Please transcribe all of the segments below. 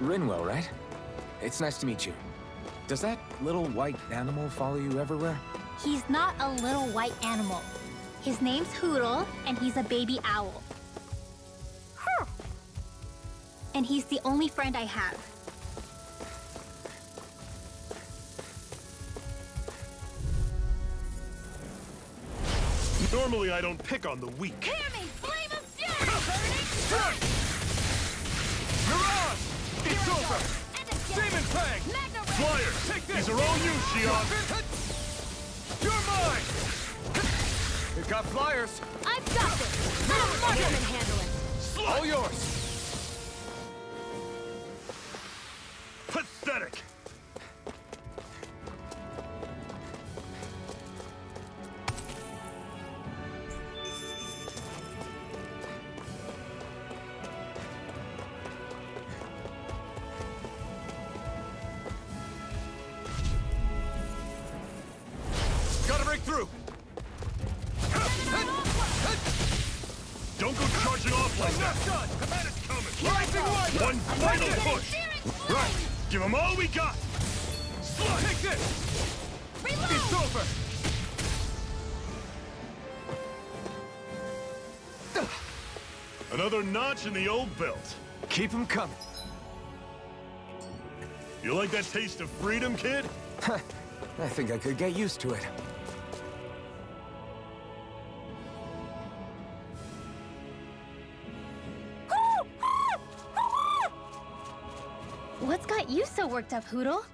Rinwell, right? It's nice to meet you. Does that little white animal follow you everywhere? He's not a little white animal. His name's Hoodle, and he's a baby owl. And he's the only friend I have. Normally I don't pick on the weak. Hear me! Flame of fury! Burning You're on! It's over! Demon Fang! Flyer! Take this! These are all you, Shion! You're mine! We've got flyers! I've got this! Let a marksman handle it! All yours! Pathetic! Gotta break through! Don't go charging off like that! That is coming! Rising light! One final push! Right! Give them all we got! Take this! Reload! It's over! Another notch in the old belt. Keep them coming. You like that taste of freedom, kid? I think I could get used to it. What's got you so worked up, Hoodle?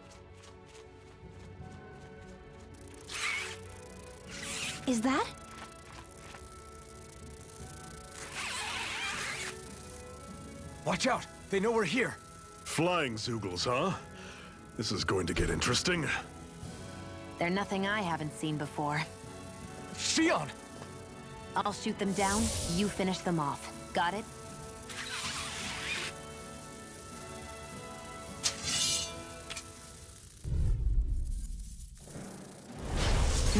Is that? Watch out! They know we're here! Flying Zoogles, huh? This is going to get interesting. They're nothing I haven't seen before. Shion! I'll shoot them down, you finish them off. Got it?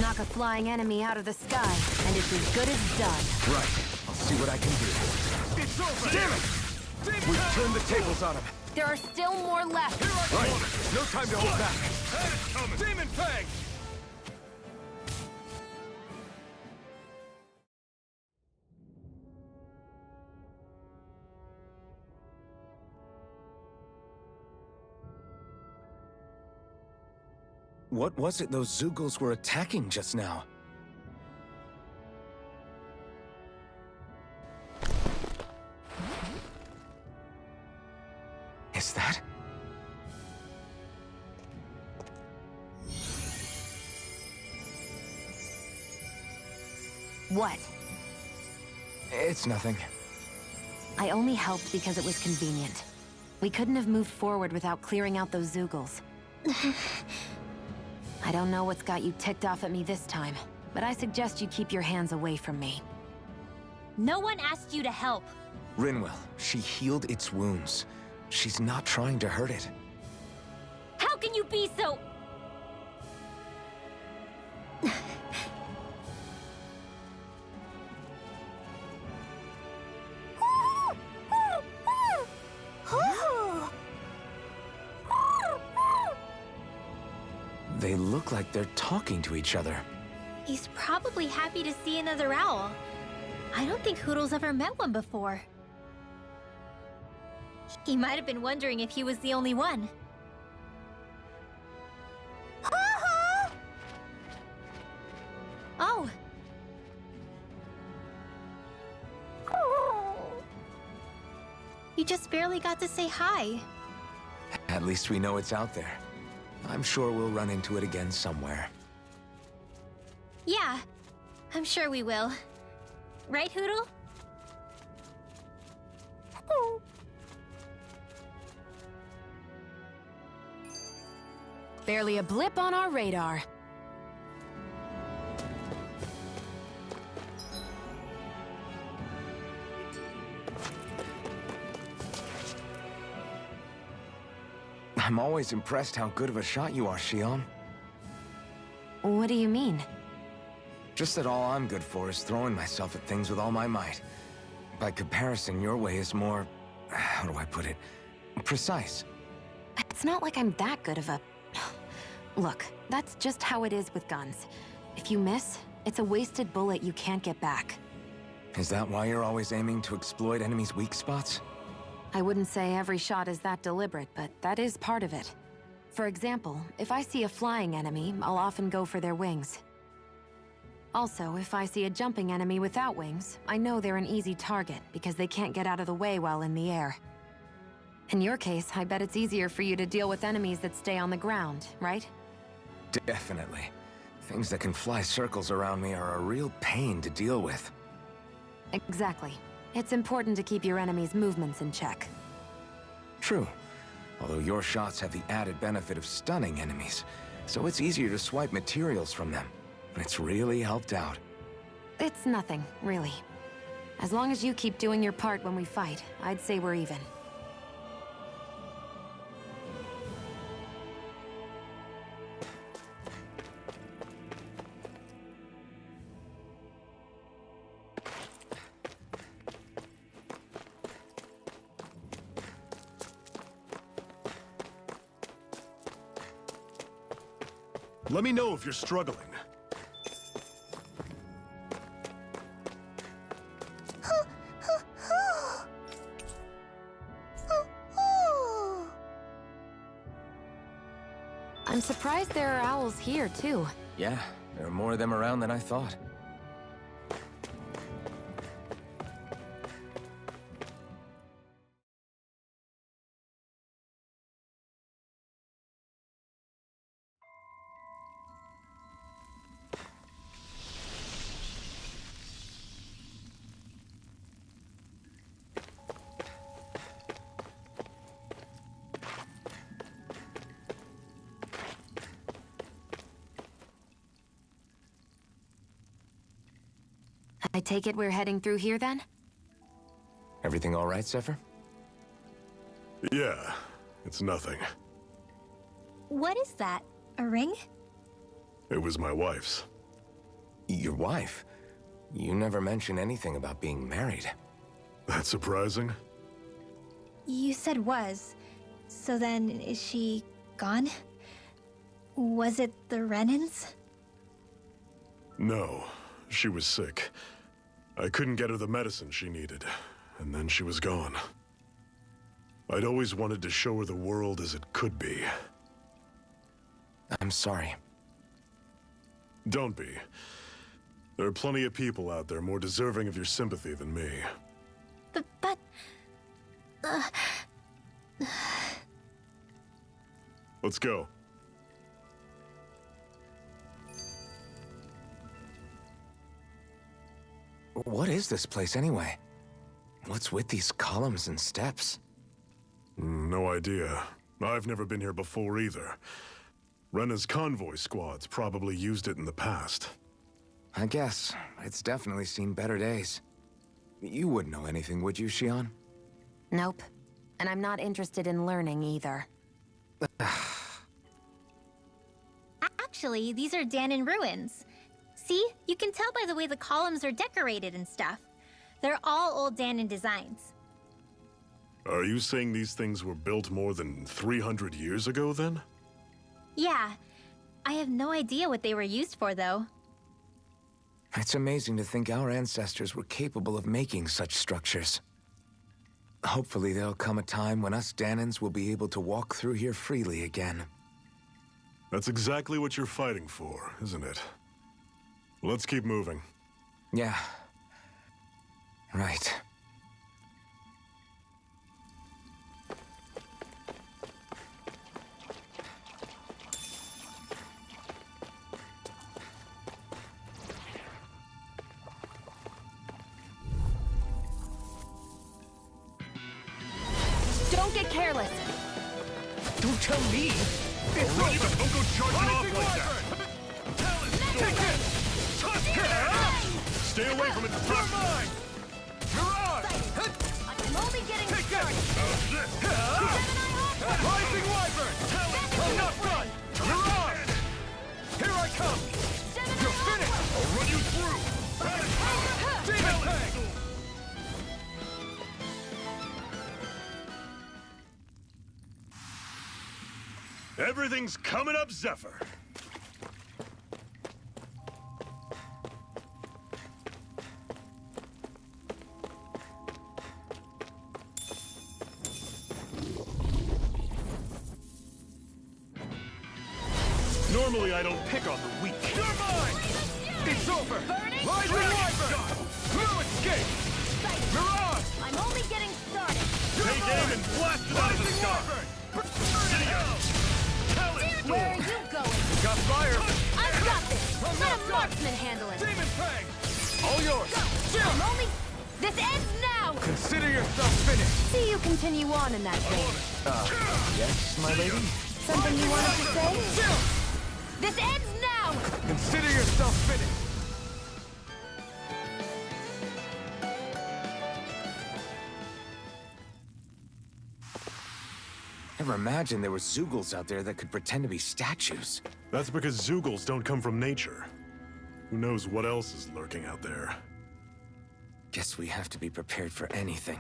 Knock a flying enemy out of the sky, and it's as good as done. Right. I'll see what I can do. It's over! Damn it! We've turned the tables on him. There are still more left. Right. No time to hold back. That is coming! Demon Fang! What was it those Zoogles were attacking just now? Is that? What? It's nothing. I only helped because it was convenient. We couldn't have moved forward without clearing out those Zoogles. I don't know what's got you ticked off at me this time, but I suggest you keep your hands away from me. No one asked you to help. Rinwell, she healed its wounds. She's not trying to hurt it. How can you be so... They look like they're talking to each other. He's probably happy to see another owl. I don't think Hoodle's ever met one before. He might have been wondering if he was the only one. Oh. You just barely got to say hi. At least we know it's out there. I'm sure we'll run into it again somewhere. Yeah, I'm sure we will. Right, Hoodle? Barely a blip on our radar. I'm always impressed how good of a shot you are, Shion. What do you mean? Just that all I'm good for is throwing myself at things with all my might. By comparison, your way is more... how do I put it? Precise. It's not like I'm that good of a... Look, that's just how it is with guns. If you miss, it's a wasted bullet you can't get back. Is that why you're always aiming to exploit enemies' weak spots? I wouldn't say every shot is that deliberate, but that is part of it. For example, if I see a flying enemy, I'll often go for their wings. Also, if I see a jumping enemy without wings, I know they're an easy target because they can't get out of the way while in the air. In your case, I bet it's easier for you to deal with enemies that stay on the ground, right? Definitely. Things that can fly circles around me are a real pain to deal with. Exactly. It's important to keep your enemy's movements in check. True. Although your shots have the added benefit of stunning enemies, so it's easier to swipe materials from them. It's really helped out. It's nothing, really. As long as you keep doing your part when we fight, I'd say we're even. Let me know if you're struggling. I'm surprised there are owls here, too. Yeah, there are more of them around than I thought. I take it we're heading through here, then? Everything all right, Zephyr? Yeah, it's nothing. What is that? A ring? It was my wife's. Your wife? You never mentioned anything about being married. That's surprising? You said was. So then, is she gone? Was it the Renans? No, she was sick. I couldn't get her the medicine she needed, and then she was gone. I'd always wanted to show her the world as it could be. I'm sorry. Don't be. There are plenty of people out there more deserving of your sympathy than me. But... Let's go. What is this place, anyway? What's with these columns and steps? No idea. I've never been here before either. Rena's convoy squads probably used it in the past. I guess. It's definitely seen better days. You wouldn't know anything, would you, Xion? Nope. And I'm not interested in learning either. Actually, these are Dahnan ruins. See? You can tell by the way the columns are decorated and stuff. They're all old Dahnan designs. Are you saying these things were built more than 300 years ago, then? Yeah. I have no idea what they were used for, though. It's amazing to think our ancestors were capable of making such structures. Hopefully there'll come a time when us Dahnans will be able to walk through here freely again. That's exactly what you're fighting for, isn't it? Let's keep moving. Yeah. Right. Don't get careless! Don't tell me! It's over! Don't go charging off like that! Take it! Stay away from it! You're mine! Mirage! I'm only getting started! Rising Wyvern! I'm not done! Mirage! Here I come! You're finished! I'll run you through! Demon Tank! Everything's coming up, Zephyr. Normally, I don't pick on the weak. You're mine! It's over! Rise and Wyvern! No escape! Mirage! I'm only getting started. Take aim and blast it out of the sky! Where are you going? Got fire! I've got this. Let a marksman handle it. Demon Fang! All yours! I'm only... This ends now! Consider yourself finished. See you continue on in that vein. Yes, my lady? Something you wanted to say? This ends now! Consider yourself finished. Never imagined there were Zeugles out there that could pretend to be statues. That's because Zeugles don't come from nature. Who knows what else is lurking out there? Guess we have to be prepared for anything.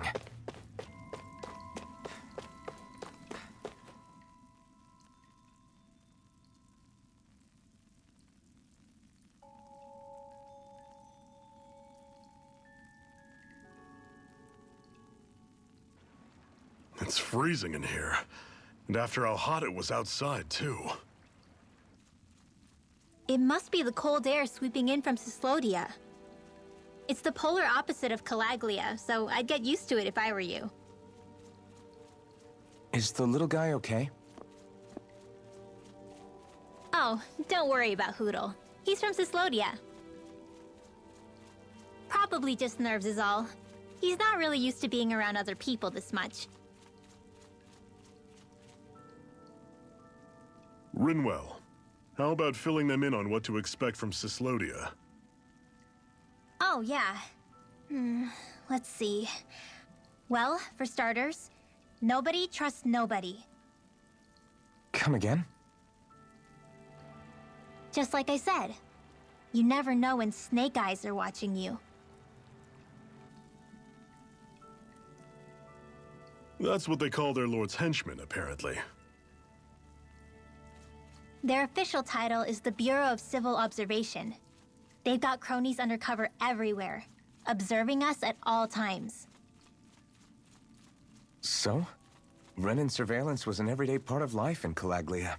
It's freezing in here. And after how hot it was outside, too. It must be the cold air sweeping in from Cyslodia. It's the polar opposite of Calaglia, so I'd get used to it if I were you. Is the little guy okay? Oh, don't worry about Hootle. He's from Cyslodia. Probably just nerves is all. He's not really used to being around other people this much. Rinwell, how about filling them in on what to expect from Cyslodia? Oh, yeah. Let's see. Well, for starters, nobody trusts nobody. Come again? Just like I said. You never know when Snake Eyes are watching you. That's what they call their lord's henchmen, apparently. Their official title is the Bureau of Civil Observation. They've got cronies undercover everywhere, observing us at all times. So? Renan surveillance was an everyday part of life in Calaglia.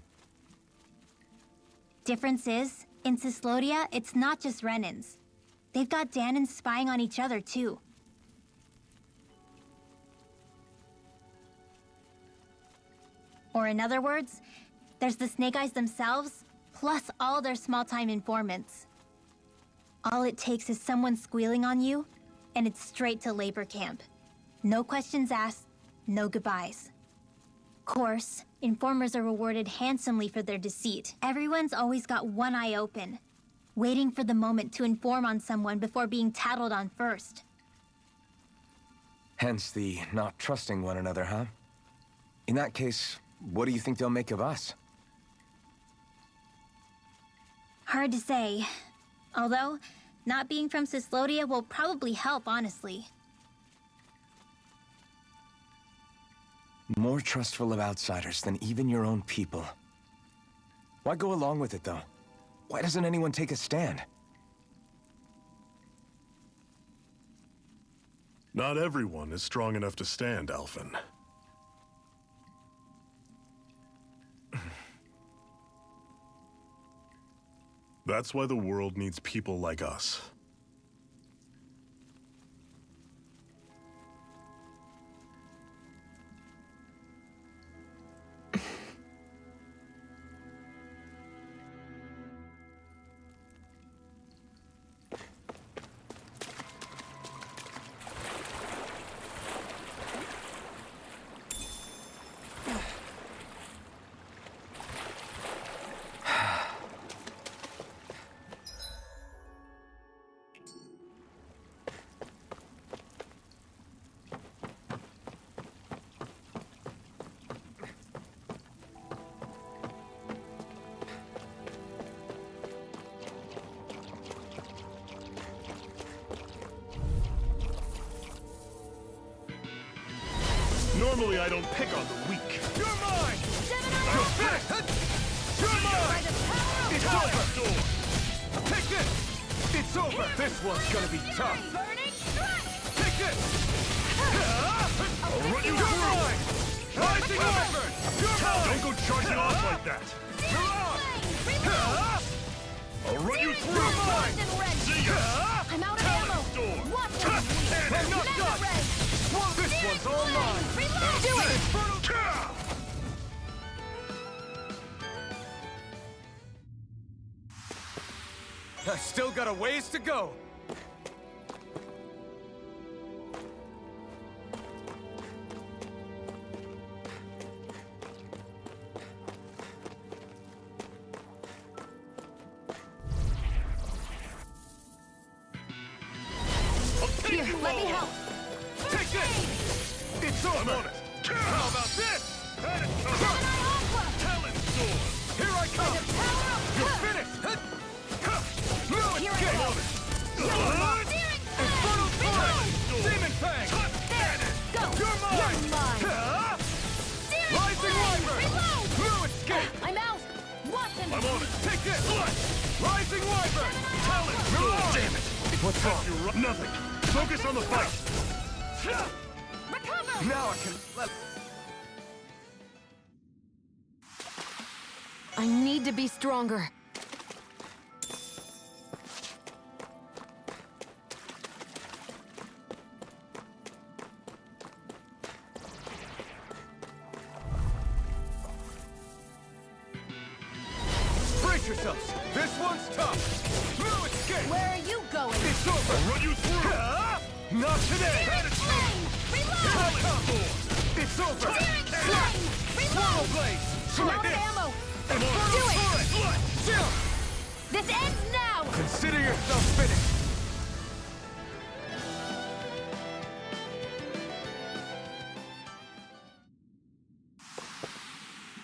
Difference is, in Cyslodia, it's not just Renans. They've got Dahnans spying on each other, too. Or in other words, there's the Snake Eyes themselves, plus all their small-time informants. All it takes is someone squealing on you, and it's straight to labor camp. No questions asked, no goodbyes. Of course, informers are rewarded handsomely for their deceit. Everyone's always got one eye open, waiting for the moment to inform on someone before being tattled on first. Hence the not trusting one another, huh? In that case, what do you think they'll make of us? Hard to say. Although, not being from Cyslodia will probably help, honestly. More trustful of outsiders than even your own people. Why go along with it, though? Why doesn't anyone take a stand? Not everyone is strong enough to stand, Alphen. That's why the world needs people like us. Normally, I don't pick on the weak. You're mine! You're over! Take this! It's over! This one's gonna be tough! Take this! I'll run you through! Rising Wyvern! Don't go charging off like that! You're on! I'll run you through! See ya! I'm out of ammo! Watch it! I'm not done! This one's all mine! Do it! Infernal... I still got a ways to go! Here, let me help! Take this! It's over! I'm on it! How about this? Talon sword! Here I come! You're finished! No escape! Infernal Flame! Demon Fang! Go! You're mine! Rising Wyvern! No escape! I'm out! Watch him! I'm on it! Take this! Rising Wyvern! Talon sword! Damn it! What's wrong? Nothing! Focus on the fight! Recover! Now I can... I need to be stronger. Brace yourselves! This one's tough! No escape! Where are you going? It's over! I'll run you through! Not today! Talon sword! It's over! Swallow Blaze! I'm Try out of this! ammo! Do it! This ends now! Consider yourself finished!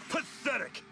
Pathetic!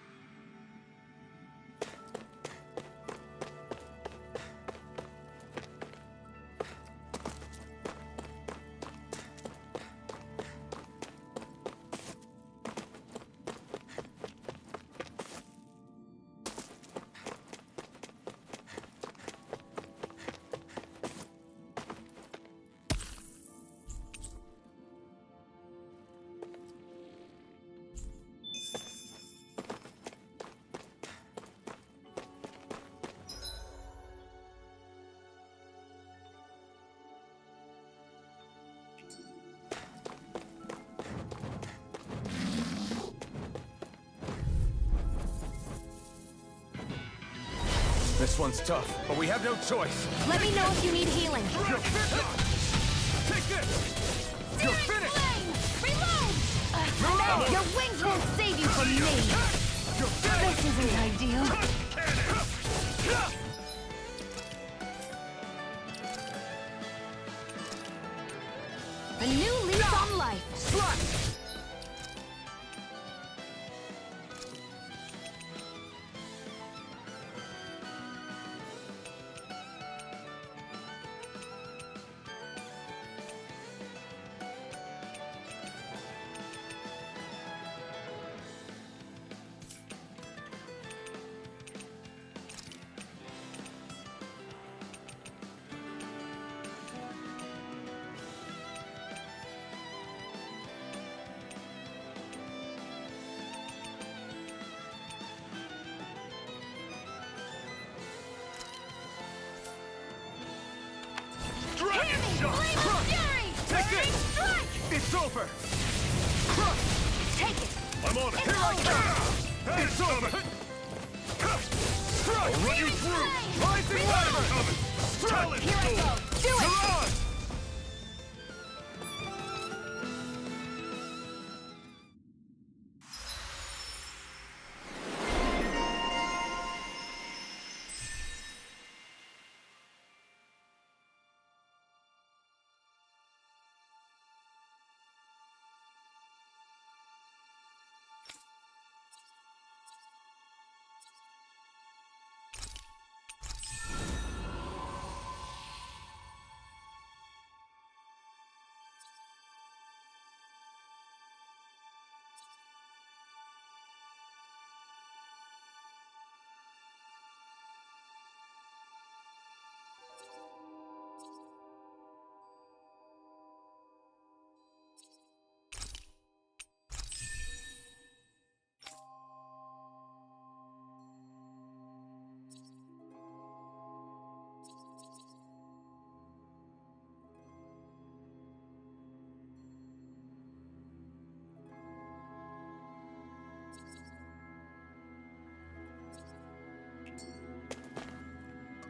This one's tough, but we have no choice. Let me know if you need healing. You're finished! Take this! You're finished! Reload! Your wings won't save you from me! You're This finished! isn't ideal. A new lease on life! Slash! Dragon shot! Take this! It's over! Take it! I'm on it! Here I come! It's over! I'll run you through! Rising Wyvern! Talon Here I sword! go! Do it! You're on!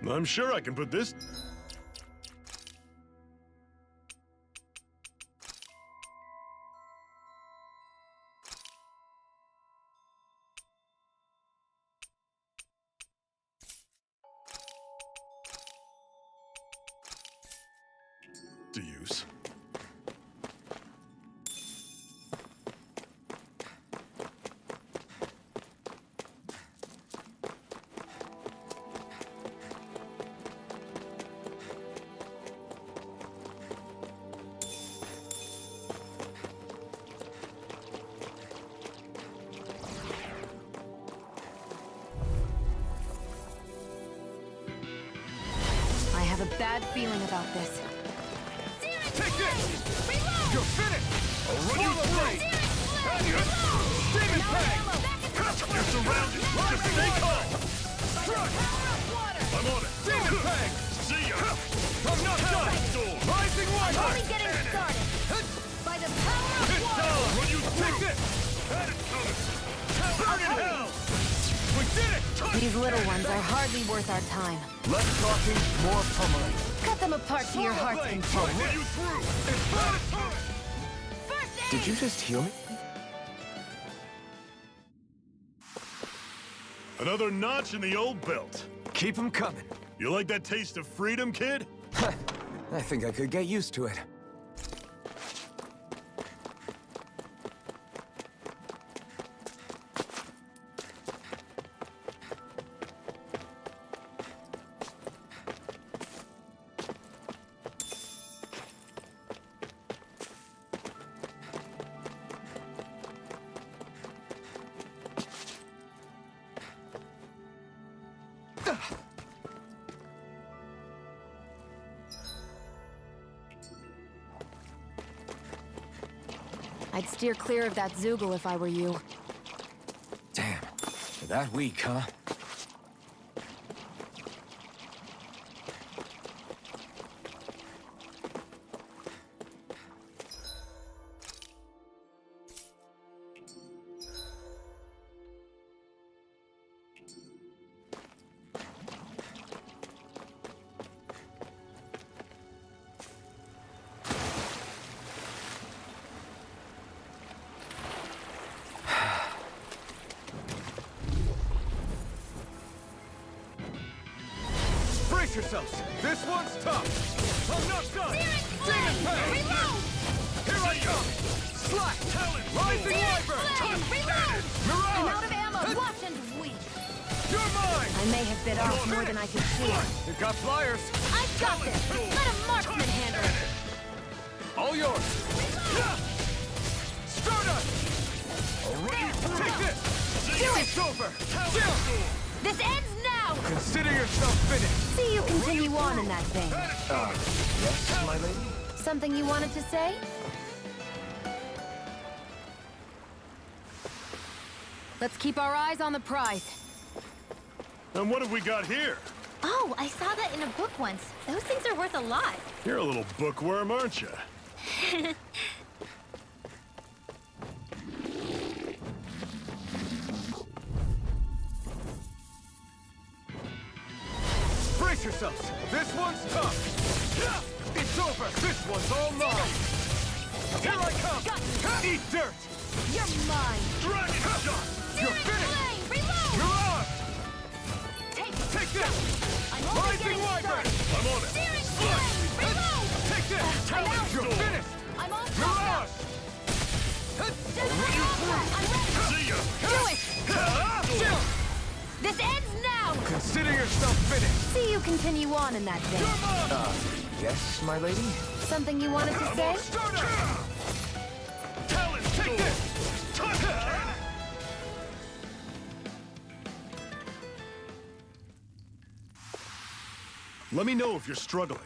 I'm sure I can put this... to use. I have a bad feeling about this. Take this! You're finished! I'll run you through! Demon Fang! You're surrounded! Just stay calm! Strike! I'm on it! Demon Fang! See ya! I'm not done! Rising Wyvern! Only getting started. By the power of It's water. down! Run you through! Take this! Had it coming! Burn in hell! We did it! These little ones are hardly worth our time. Less talking, more pummeling. Cut them apart to your heart's Blade! content. I'll run you through! It's not a time! First aid. Did you just heal me? Another notch in the old belt. Keep 'em coming. You like that taste of freedom, kid? I think I could get used to it. I'd steer clear of that Zoogle if I were you. Damn. That weak, huh? Brace yourselves! This one's tough! I'm not done! Demon Fang! Reload. Here I come! Slack! Talon! Rising Wyvern! Reload. Mirage! I'm out of ammo. Watch and weep. You're mine! I may have bit off more than I could chew. You got flyers. I got this. Let a marksman handle it. All yours. Stardust! I'll run you through! Take this! Do it. It's over! This ends now. Consider yourself finished. See you continue on in that vein. Yes, my lady? Something you wanted to say? Let's keep our eyes on the prize. And what have we got here? Oh, I saw that in a book once. Those things are worth a lot. You're a little bookworm, aren't you? Brace yourselves! This one's tough! It's over! This one's all mine! Here I come! Eat dirt! You're mine. Dragon shot! You're finished! Flame. Reload. Mirage! Take Take this! I'm only Rising getting Wyvern! started. I'm on it! Searing Slash! flame. Reload. Take this! I'm out. You're finished! I'm all topped Mirage! up. Just run you through. I'm ready. See ya! Do it. This ends now. Consider yourself finished. See you continue on in that vein. Yes, my lady? Something you wanted to say? Talon, take this! Let me know if you're struggling.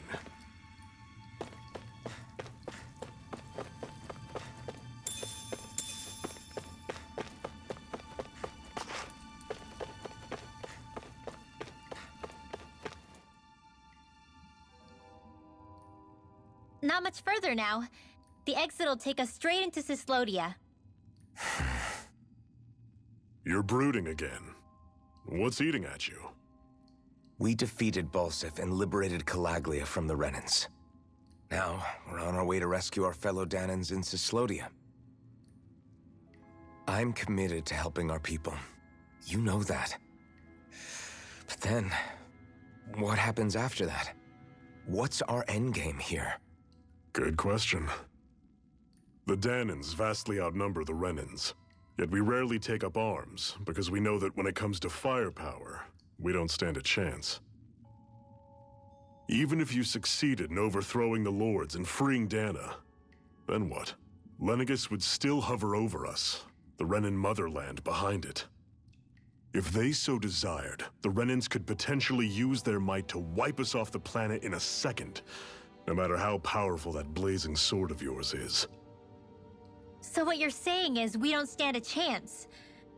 Not much further now. The exit'll take us straight into Cyslodia. You're brooding again. What's eating at you? We defeated Balsif and liberated Calaglia from the Renans. Now, we're on our way to rescue our fellow Dahnans in Cislodia. I'm committed to helping our people. You know that. But then, what happens after that? What's our endgame here? Good question. The Dahnans vastly outnumber the Renans, yet we rarely take up arms, because we know that when it comes to firepower, we don't stand a chance. Even if you succeeded in overthrowing the Lords and freeing Dahna, then what? Lenegis would still hover over us, the Renan motherland behind it. If they so desired, the Renans could potentially use their might to wipe us off the planet in a second, no matter how powerful that blazing sword of yours is. So what you're saying is we don't stand a chance.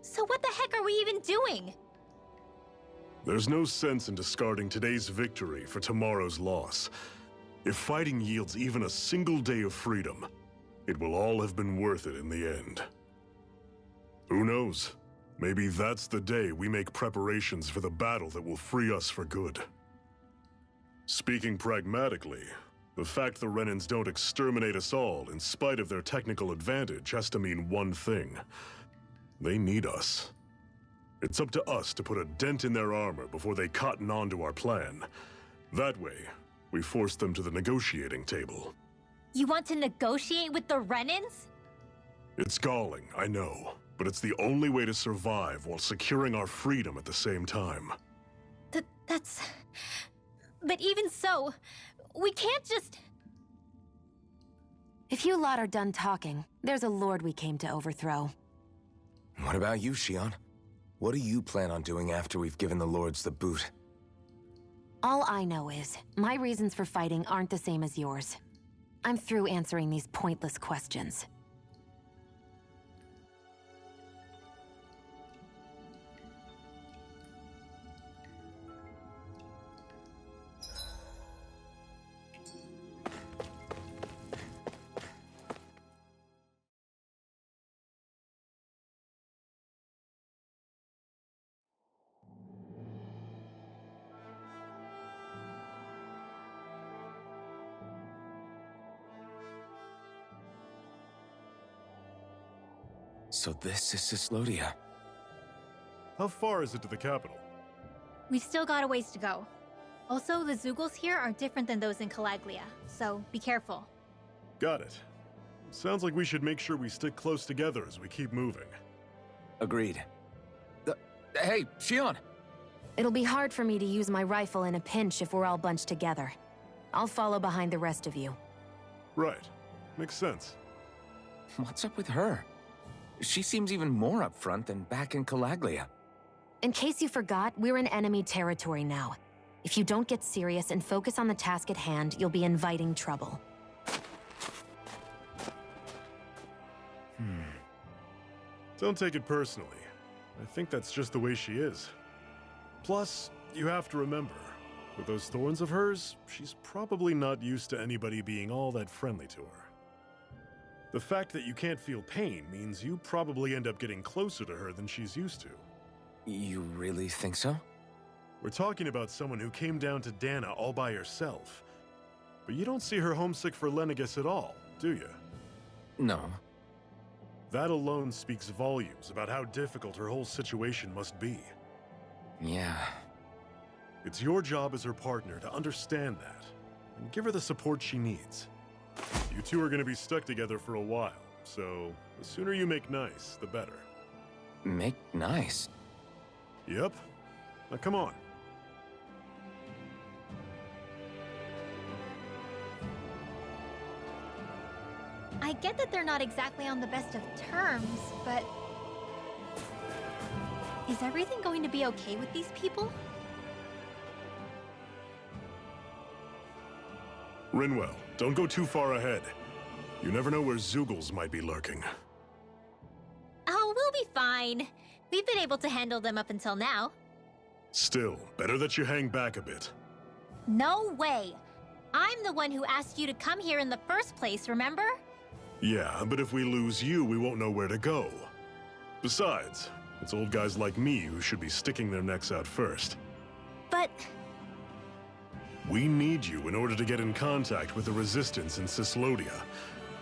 So what the heck are we even doing? There's no sense in discarding today's victory for tomorrow's loss. If fighting yields even a single day of freedom, it will all have been worth it in the end. Who knows? Maybe that's the day we make preparations for the battle that will free us for good. Speaking pragmatically, the fact the Renans don't exterminate us all in spite of their technical advantage has to mean one thing. They need us. It's up to us to put a dent in their armor before they cotton on to our plan. That way, we force them to the negotiating table. You want to negotiate with the Renans? It's galling, I know, but it's the only way to survive while securing our freedom at the same time. That's... But even so, we can't just... If you lot are done talking, there's a lord we came to overthrow. What about you, Shion? What do you plan on doing after we've given the Lords the boot? All I know is, my reasons for fighting aren't the same as yours. I'm through answering these pointless questions. So this is Cislodia. How far is it to the capital? We've still got a ways to go. Also, the Zeugles here are different than those in Calaglia, so be careful. Got it. Sounds like we should make sure we stick close together as we keep moving. Agreed. Hey, Shion! It'll be hard for me to use my rifle in a pinch if we're all bunched together. I'll follow behind the rest of you. Right. Makes sense. What's up with her? She seems even more upfront than back in Calaglia. In case you forgot, we're in enemy territory now. If you don't get serious and focus on the task at hand, you'll be inviting trouble. Don't take it personally. I think that's just the way she is. Plus, you have to remember, with those thorns of hers, she's probably not used to anybody being all that friendly to her. The fact that you can't feel pain means you probably end up getting closer to her than she's used to. You really think so? We're talking about someone who came down to Dahna all by herself. But you don't see her homesick for Lenegis at all, do you? No. That alone speaks volumes about how difficult her whole situation must be. Yeah. It's your job as her partner to understand that, and give her the support she needs. You two are going to be stuck together for a while, so the sooner you make nice, the better. Make nice? Yep. Now come on. I get that they're not exactly on the best of terms, but... Is everything going to be okay with these people? Rinwell, don't go too far ahead. You never know where Zeugles might be lurking. Oh, we'll be fine. We've been able to handle them up until now. Still, better that you hang back a bit. No way! I'm the one who asked you to come here in the first place, remember? Yeah, but if we lose you, we won't know where to go. Besides, it's old guys like me who should be sticking their necks out first. But We need you in order to get in contact with the Resistance in Cislodia.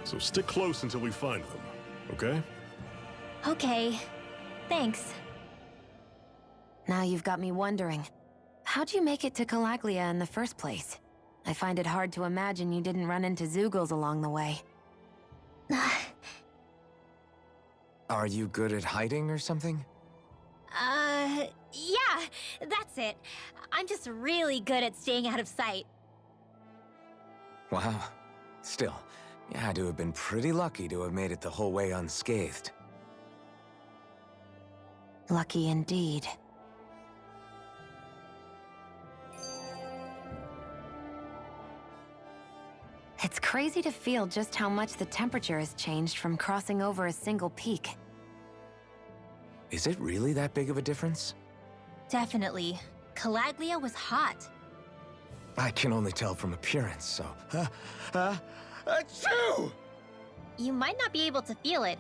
So stick close until we find them, okay? Okay. Thanks. Now you've got me wondering. How'd you make it to Calaglia in the first place? I find it hard to imagine you didn't run into Zeugles along the way. Are you good at hiding or something? Yeah, that's it. I'm just really good at staying out of sight. Wow. Still, you had to have been pretty lucky to have made it the whole way unscathed. Lucky indeed. It's crazy to feel just how much the temperature has changed from crossing over a single peak. Is it really that big of a difference? Definitely. Calaglia was hot. I can only tell from appearance, so... Achoo! You might not be able to feel it,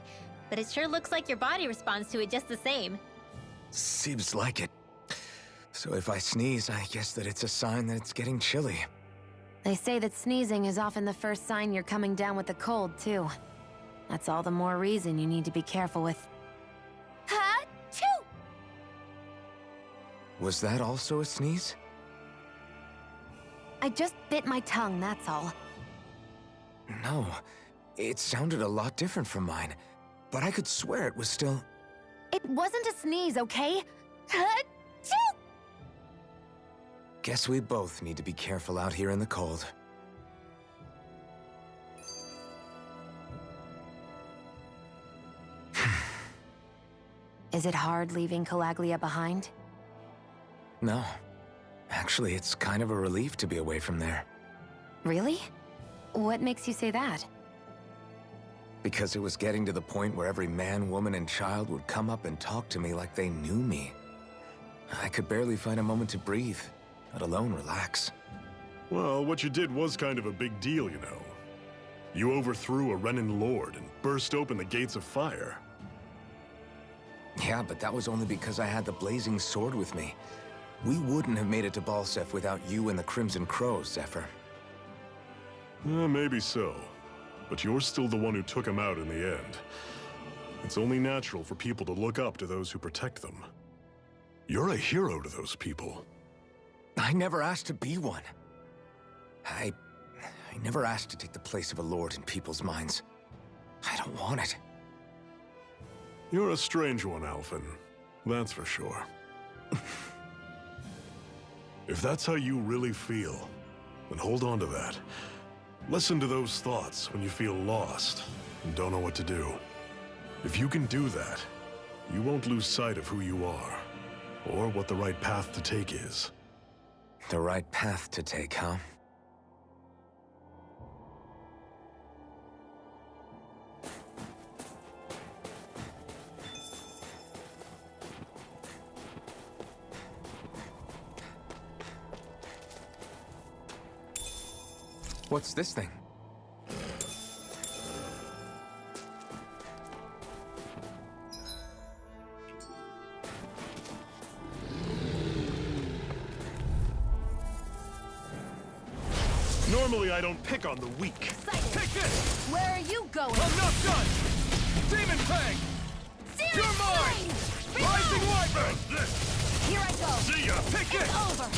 but it sure looks like your body responds to it just the same. Seems like it. So if I sneeze, I guess that it's a sign that it's getting chilly. They say that sneezing is often the first sign you're coming down with the cold, too. That's all the more reason you need to be careful with... Ha-choo! Was that also a sneeze? I just bit my tongue, that's all. No. It sounded a lot different from mine. But I could swear it was still... It wasn't a sneeze, okay? Ha-choo! Guess we both need to be careful out here in the cold. Is it hard leaving Calaglia behind? No. Actually, it's kind of a relief to be away from there. Really? What makes you say that? Because it was getting to the point where every man, woman, and child would come up and talk to me like they knew me. I could barely find a moment to breathe, let alone relax. Well, what you did was kind of a big deal, you know. You overthrew a Renan lord and burst open the gates of fire. Yeah, but that was only because I had the blazing sword with me. We wouldn't have made it to Balsef without you and the Crimson Crows, Zephyr. Maybe so. But you're still the one who took him out in the end. It's only natural for people to look up to those who protect them. You're a hero to those people. I never asked to be one. I never asked to take the place of a lord in people's minds. I don't want it. You're a strange one, Alphen. That's for sure. If that's how you really feel, then hold on to that. Listen to those thoughts when you feel lost and don't know what to do. If you can do that, you won't lose sight of who you are, or what the right path to take is. The right path to take, huh? What's this thing? Normally I don't pick on the weak. Take this! Where are you going? I'm not done! Demon Fang! You're mine! Rising Wyvern! Here I go. See ya! Take it! Over.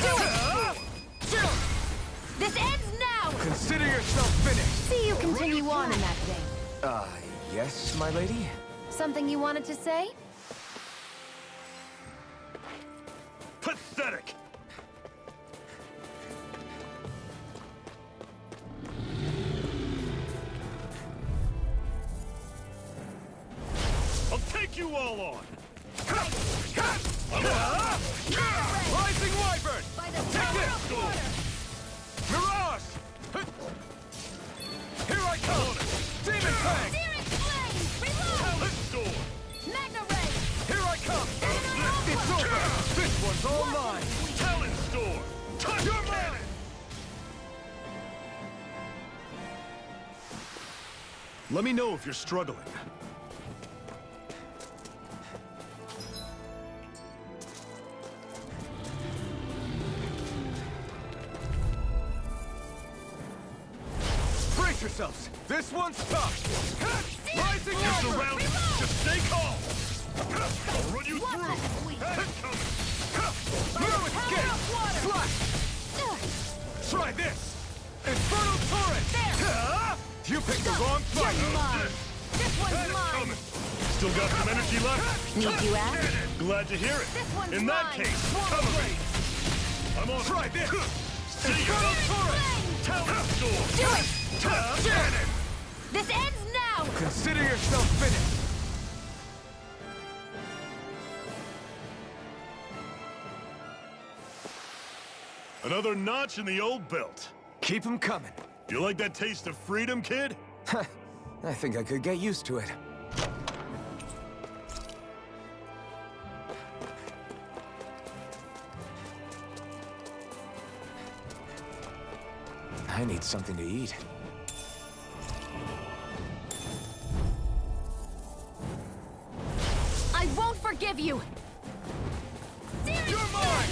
This ends now. Consider yourself finished! See you continue on in that vein. Yes, my lady? Something you wanted to say? Pathetic! I'll take you all on! Rising Wyvern! By the Take power this! of water. Mirage! Here I come! Demon Fang! Searing flame. Reload. Let's go! Magna ray. Here I come! It's over! This one's all mine! Talon Storm! Touch your cannon! Let me know if you're struggling. yourselves! This one's tough! Rising You're over! surrounded! Just stay calm! I'll run you through! No escape! Slash! Try this! Infernal Torrent! You picked the wrong fight! This one's mine. Coming! Still got some energy left? Need you add? Glad to hear it! This one's In that mine. case, cover me! I'm on Try it! this! See Infernal ya! Torrent! Talent Sword! Do it! Cannon! This ends now! Consider yourself finished! Another notch in the old belt. Keep them coming. You like that taste of freedom, kid? I think I could get used to it. I need something to eat. I won't forgive you! You're mine!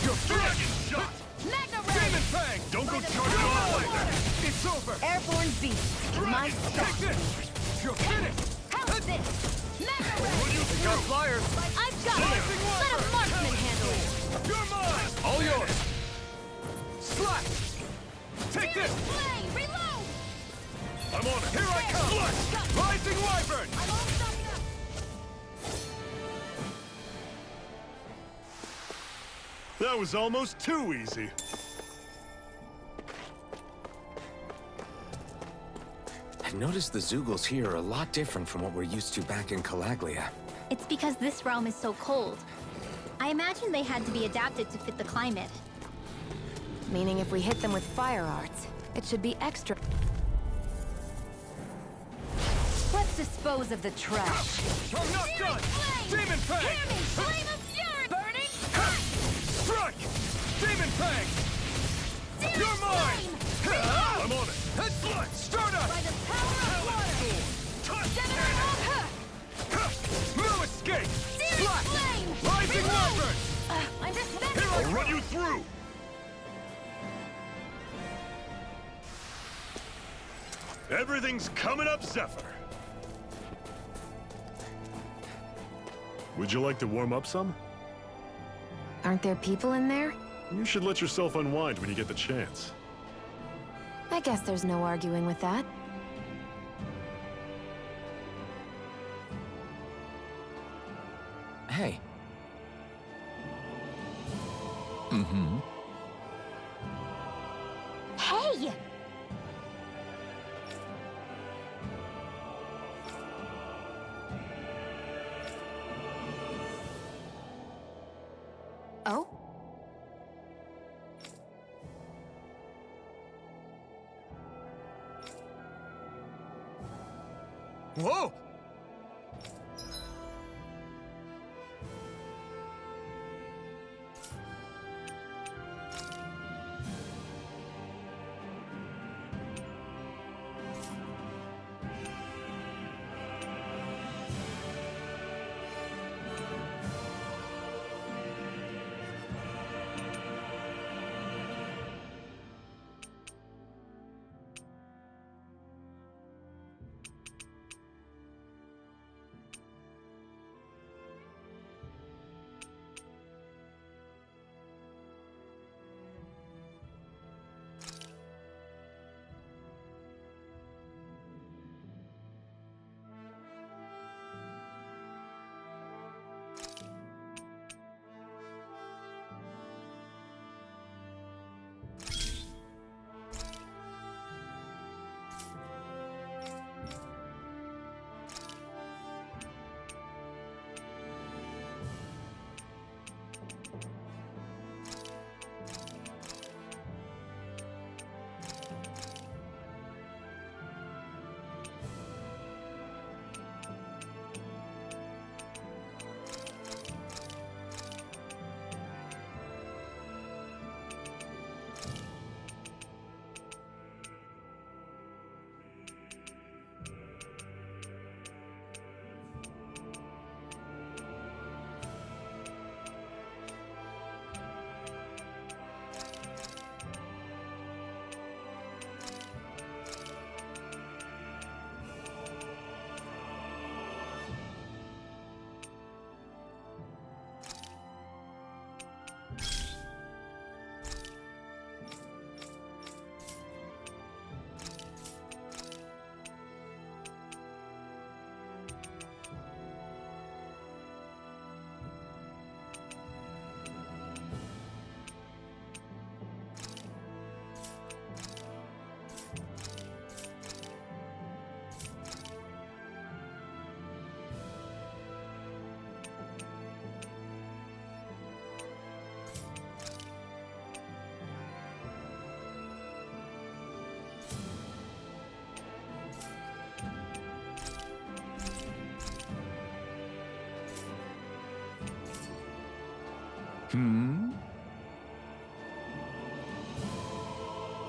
You're Dragon finished! shot! Mega Demon Ray! Fang! Don't go You're charging off like mine! that! It's over! Airborne beast! My Take stuff! this! You're finished! How's this? Mega Ray! Run you They got through! flyers! I've got it! Let a marksman handle it! You're mine! All yours! Slash! Take this! Flame! Reload! I'm on it! Here I come! Rising Wyvern! I'm all stocked up! That was almost too easy. I've noticed the Zeugles here are a lot different from what we're used to back in Calaglia. It's because this realm is so cold. I imagine they had to be adapted to fit the climate. Meaning if we hit them with fire arts, it should be extra. Let's dispose of the trash. I'm not done! Demon Fang! Hear me! Flame of fury! Burning! Strike! Demon Fang! You're mine! I'm on it! Head Start up! By the power of water! No escape! Searing Slash! flame! Rising Reload! Wyvern! I'm just I'll run you through! Everything's coming up, Zephyr. Would you like to warm up some? Aren't there people in there? You should let yourself unwind when you get the chance. I guess there's no arguing with that. Hey. Hey! Oh? Whoa!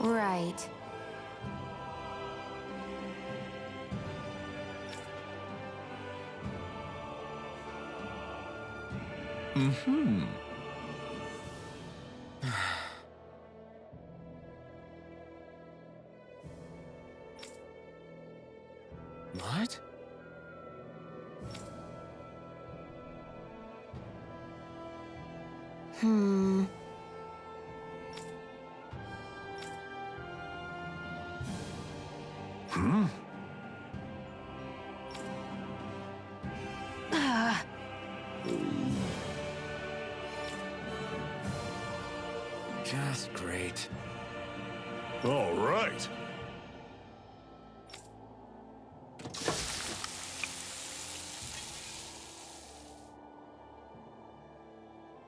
Right. What? Hmm. Just great. All right.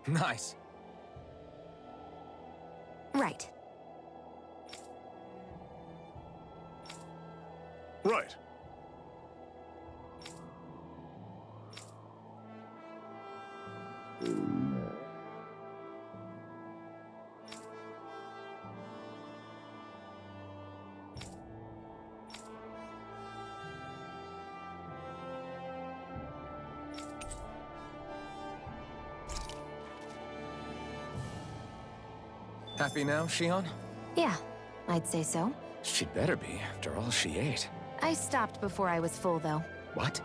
Nice. Right. Right. Happy now, Shion? Yeah, I'd say so. She better be, after all she ate. I stopped before I was full, though. What?